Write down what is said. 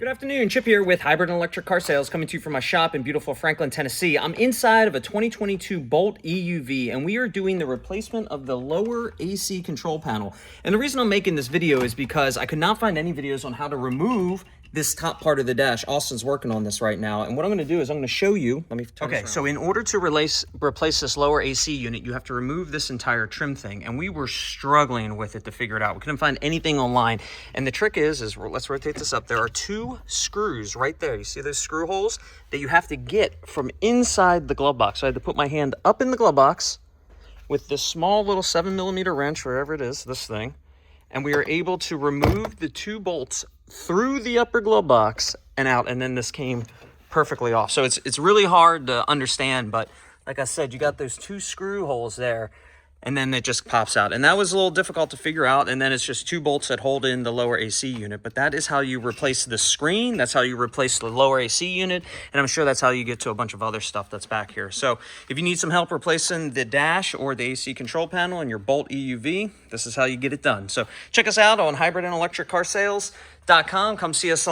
Good afternoon, Chip here with Hybrid and Electric Car Sales, coming to you from my shop in beautiful Franklin, Tennessee. I'm inside of a 2022 Bolt EUV, and we are doing the replacement of the lower AC control panel. And the reason I'm making this video is because I could not find any videos on how to remove this top part of the dash. Austin's working on this right now, and what I'm going to do is I'm going to show you. Let me turn this around. So in order to replace this lower AC unit, you have to remove this entire trim thing, and we were struggling with it to figure it out. We couldn't find anything online, and the trick is let's rotate this up. There are two screws right there. You see those screw holes that you have to get from inside the glove box. So I had to put my hand up in the glove box with this small little 7mm wrench, wherever it is, this thing, and we are able to remove the two bolts through the upper glove box and out, and then this came perfectly off. So it's really hard to understand, but like I said, you got those two screw holes there, and then it just pops out. And that was a little difficult to figure out, and then it's just two bolts that hold in the lower AC unit. But that is how you replace the screen, that's how you replace the lower AC unit, and I'm sure that's how you get to a bunch of other stuff that's back here. So if you need some help replacing the dash or the AC control panel in your Bolt EUV, this is how you get it done. So check us out on hybrid and electric car sales.com. Come see us on